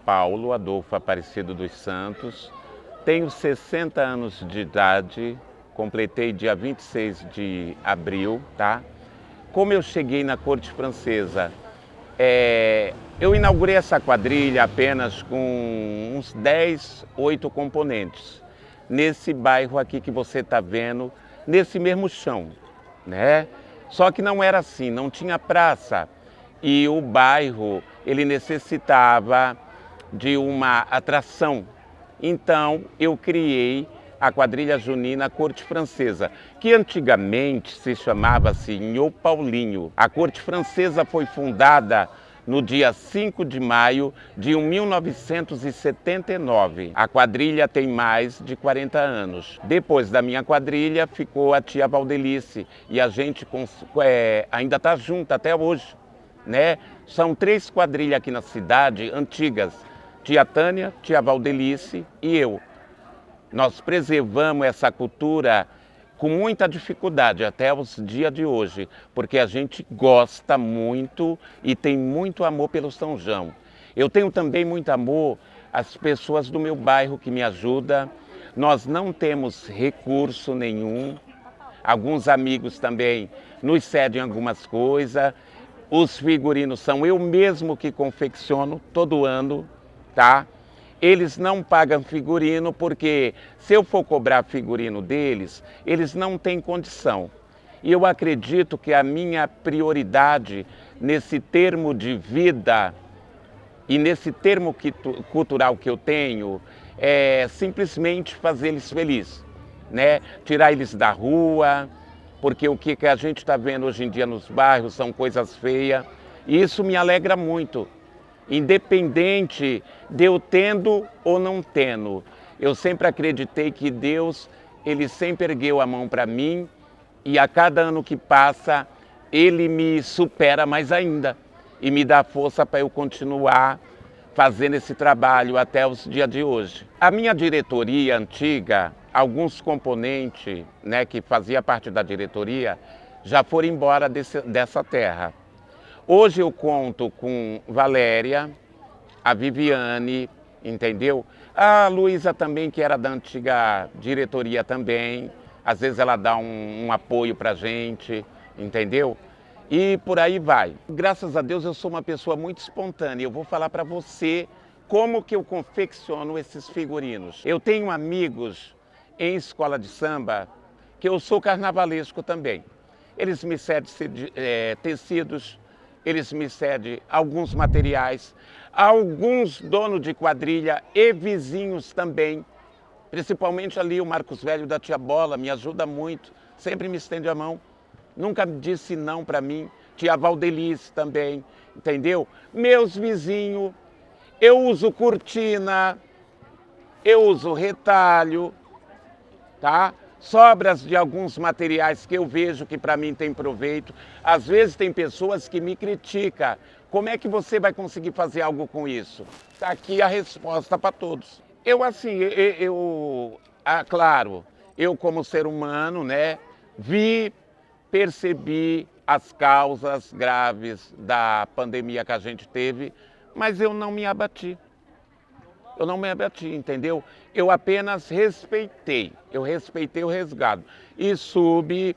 Paulo Adolfo Aparecido dos Santos, tenho 60 anos de idade, completei dia 26 de abril, tá? Como eu cheguei na corte francesa, eu inaugurei essa quadrilha apenas com uns 10, 8 componentes, nesse bairro aqui que você está vendo, nesse mesmo chão, né? Só que não era assim, não tinha praça e o bairro ele necessitava de uma atração. Então eu criei a quadrilha junina Corte Francesa, que antigamente se chamava-se Nhô Paulinho. A Corte Francesa foi fundada no dia 5 de maio de 1979. A quadrilha tem mais de 40 anos. Depois da minha quadrilha ficou a tia Valdelice e a gente ainda está junto até hoje, né? São 3 quadrilhas aqui na cidade antigas, tia Tânia, tia Valdelice e eu. Nós preservamos essa cultura com muita dificuldade até os dias de hoje, porque a gente gosta muito e tem muito amor pelo São João. Eu tenho também muito amor às pessoas do meu bairro que me ajudam. Nós não temos recurso nenhum. Alguns amigos também nos cedem algumas coisas. Os figurinos são eu mesmo que confecciono todo ano, tá? Eles não pagam figurino porque se eu for cobrar figurino deles, eles não têm condição. E eu acredito que a minha prioridade nesse termo de vida e nesse termo cultural que eu tenho é simplesmente fazer eles felizes, né? Tirar eles da rua, porque o que a gente está vendo hoje em dia nos bairros são coisas feias e isso me alegra muito. Independente de eu tendo ou não tendo, eu sempre acreditei que Deus, Ele sempre ergueu a mão para mim e a cada ano que passa, Ele me supera mais ainda e me dá força para eu continuar fazendo esse trabalho até os dias de hoje. A minha diretoria antiga, alguns componentes, né, que fazia parte da diretoria, já foram embora dessa terra. Hoje eu conto com Valéria, a Viviane, entendeu? A Luísa também, que era da antiga diretoria também. Às vezes ela dá um apoio pra gente, entendeu? E por aí vai. Graças a Deus eu sou uma pessoa muito espontânea. Eu vou falar para você como que eu confecciono esses figurinos. Eu tenho amigos em escola de samba que eu sou carnavalesco também. Eles me cedem tecidos, eles me cedem alguns materiais, alguns donos de quadrilha e vizinhos também, principalmente ali o Marcos Velho da Tia Bola, me ajuda muito, sempre me estende a mão, nunca disse não para mim, tia Valdelice também, entendeu? Meus vizinhos, eu uso cortina, eu uso retalho, tá? Sobras de alguns materiais que eu vejo que para mim tem proveito. Às vezes tem pessoas que me criticam. Como é que você vai conseguir fazer algo com isso? Está aqui a resposta para todos. Claro, eu como ser humano, né, percebi as causas graves da pandemia que a gente teve, mas eu não me abati. Eu não me abati, entendeu? Eu apenas respeitei, eu respeitei o resguardo e soube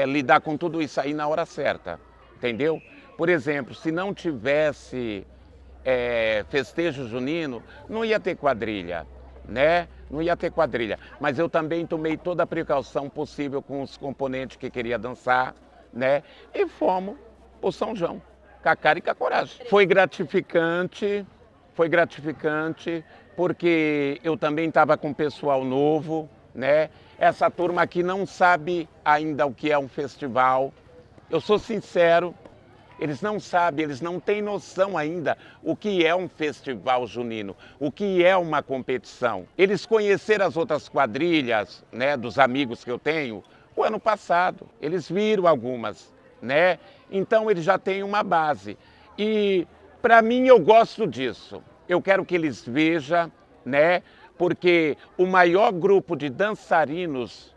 lidar com tudo isso aí na hora certa, entendeu? Por exemplo, se não tivesse festejo junino, não ia ter quadrilha, né? Não ia ter quadrilha, mas eu também tomei toda a precaução possível com os componentes que queria dançar, né? E fomos pro São João, com a cara e com a coragem. Foi gratificante porque eu também estava com pessoal novo, né? Essa turma aqui não sabe ainda o que é um festival. Eu sou sincero, eles não sabem, eles não têm noção ainda o que é um festival junino, o que é uma competição. Eles conheceram as outras quadrilhas, né, dos amigos que eu tenho, o ano passado. Eles viram algumas, né? Então eles já têm uma base. E para mim eu gosto disso. Eu quero que eles vejam, né? Porque o maior grupo de dançarinos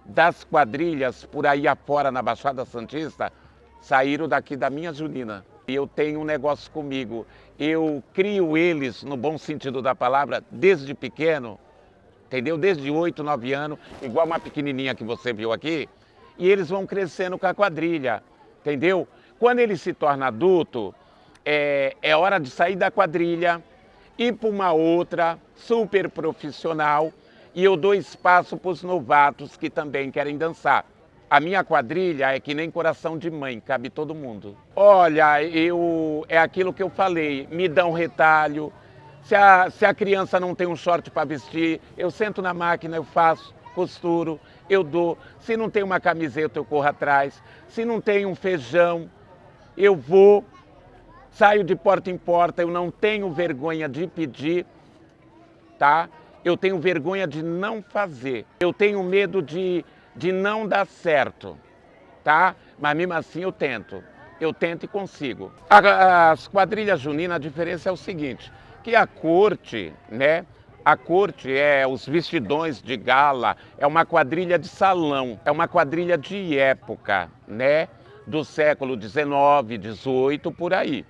das quadrilhas por aí afora na Baixada Santista saíram daqui da minha junina. E eu tenho um negócio comigo. Eu crio eles, no bom sentido da palavra, desde pequeno, entendeu? Desde 8, 9 anos, igual uma pequenininha que você viu aqui, e eles vão crescendo com a quadrilha, entendeu? Quando ele se torna adulto, é hora de sair da quadrilha, ir para uma outra, super profissional, e eu dou espaço para os novatos que também querem dançar. A minha quadrilha é que nem coração de mãe, cabe todo mundo. Olha, é aquilo que eu falei, me dão retalho. Se a criança não tem um short para vestir, eu sento na máquina, eu faço, costuro, eu dou. Se não tem uma camiseta, eu corro atrás. Se não tem um feijão, eu vou, saio de porta em porta, eu não tenho vergonha de pedir, tá? Eu tenho vergonha de não fazer. Eu tenho medo de não dar certo, tá? Mas mesmo assim eu tento e consigo. As quadrilhas juninas, a diferença é o seguinte, que a corte, né? A corte é os vestidões de gala, é uma quadrilha de salão, é uma quadrilha de época, né? Do século XIX, XVIII, por aí.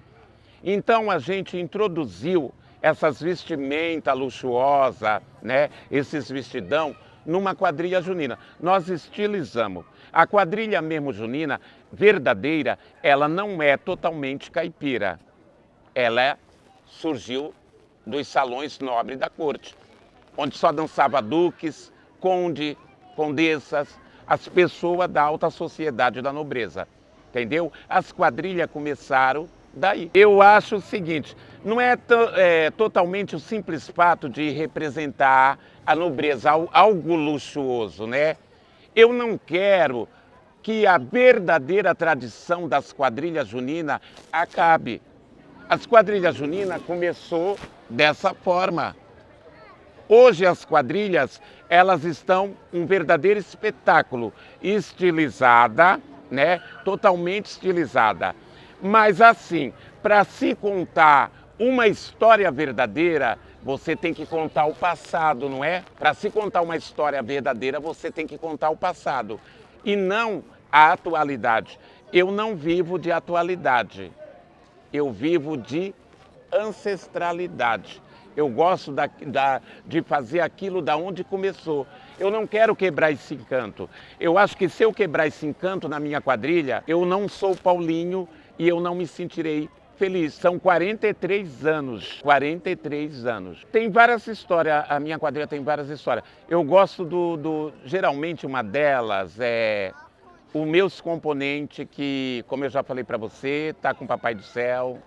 Então a gente introduziu essas vestimentas luxuosas, né? Esses vestidão, numa quadrilha junina. Nós estilizamos. A quadrilha mesmo junina, verdadeira, ela não é totalmente caipira. Ela surgiu dos salões nobres da corte, onde só dançava duques, conde, condessas, as pessoas da alta sociedade da nobreza, entendeu? As quadrilhas começaram daí. Eu acho o seguinte, não é totalmente o simples fato de representar a nobreza, algo luxuoso, né? Eu não quero que a verdadeira tradição das quadrilhas juninas acabe. As quadrilhas juninas começou dessa forma. Hoje as quadrilhas, elas estão um verdadeiro espetáculo, estilizada, né? Totalmente estilizada. Mas assim, para se contar uma história verdadeira, você tem que contar o passado, não é? Para se contar uma história verdadeira, você tem que contar o passado e não a atualidade. Eu não vivo de atualidade, eu vivo de ancestralidade. Eu gosto de fazer aquilo da onde começou. Eu não quero quebrar esse encanto. Eu acho que se eu quebrar esse encanto na minha quadrilha, eu não sou Paulinho e eu não me sentirei feliz. São 43 anos, 43 anos. Tem várias histórias, a minha quadrilha tem várias histórias. Eu gosto geralmente uma delas é o meus componente que, como eu já falei para você, tá com o Papai do Céu.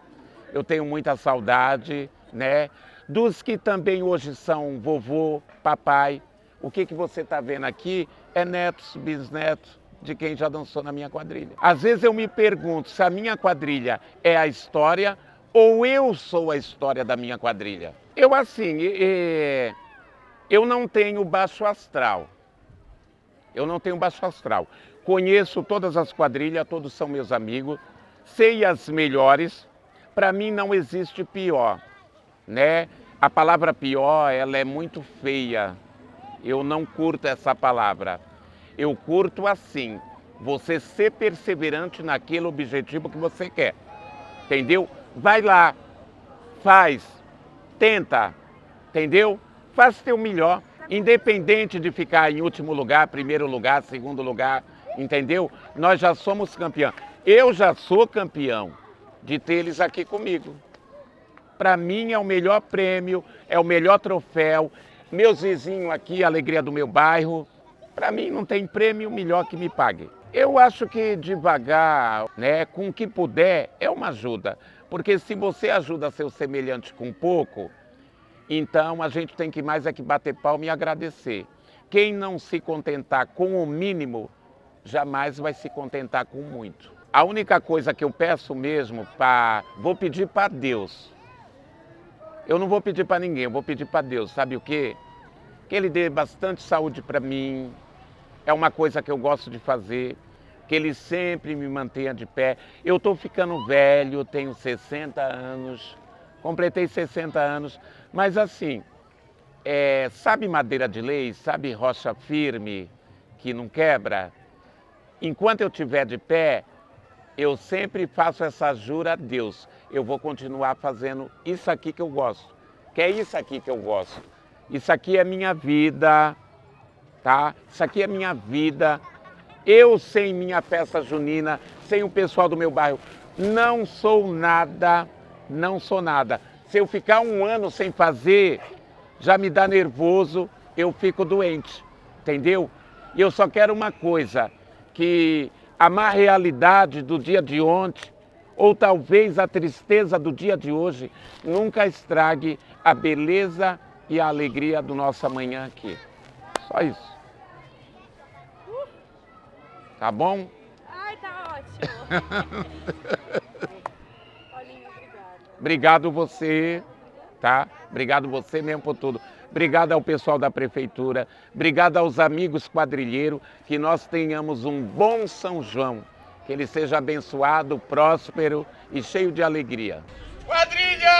Eu tenho muita saudade, né? Dos que também hoje são vovô, papai. O que você está vendo aqui é netos, bisnetos de quem já dançou na minha quadrilha. Às vezes eu me pergunto se a minha quadrilha é a história ou eu sou a história da minha quadrilha. Eu assim, eu não tenho baixo astral. Eu não tenho baixo astral. Conheço todas as quadrilhas, todos são meus amigos. Sei as melhores. Para mim não existe pior, né? A palavra pior, ela é muito feia. Eu não curto essa palavra. Eu curto assim, você ser perseverante naquele objetivo que você quer. Entendeu? Vai lá, faz, tenta, entendeu? Faz o teu melhor, independente de ficar em último lugar, primeiro lugar, segundo lugar, entendeu? Nós já somos campeão. Eu já sou campeão de ter eles aqui comigo. Para mim é o melhor prêmio, é o melhor troféu. Meus vizinhos aqui, a alegria do meu bairro, para mim não tem prêmio melhor que me pague. Eu acho que devagar, né, com o que puder, é uma ajuda. Porque se você ajuda seu semelhante com pouco, então a gente tem que mais é que bater palma e agradecer. Quem não se contentar com o mínimo, jamais vai se contentar com muito. A única coisa que eu peço mesmo, vou pedir para Deus. Eu não vou pedir para ninguém, eu vou pedir para Deus. Sabe o quê? Que Ele dê bastante saúde para mim. É uma coisa que eu gosto de fazer. Que Ele sempre me mantenha de pé. Eu estou ficando velho, tenho 60 anos. Completei 60 anos. Mas assim, sabe madeira de lei? Sabe rocha firme que não quebra? Enquanto eu estiver de pé, eu sempre faço essa jura a Deus. Eu vou continuar fazendo isso aqui que eu gosto. Que é isso aqui que eu gosto. Isso aqui é minha vida, tá? Isso aqui é minha vida. Eu, sem minha festa junina, sem o pessoal do meu bairro, não sou nada, não sou nada. Se eu ficar um ano sem fazer, já me dá nervoso, eu fico doente, entendeu? E eu só quero uma coisa, que a má realidade do dia de ontem, ou talvez a tristeza do dia de hoje, nunca estrague a beleza e a alegria do nosso amanhã aqui. Só isso. Tá bom? Ai, tá ótimo. Paulinho, obrigada. Obrigado você, tá? Obrigado você mesmo por tudo. Obrigado ao pessoal da prefeitura, obrigado aos amigos quadrilheiros, que nós tenhamos um bom São João, que ele seja abençoado, próspero e cheio de alegria. Quadrilha!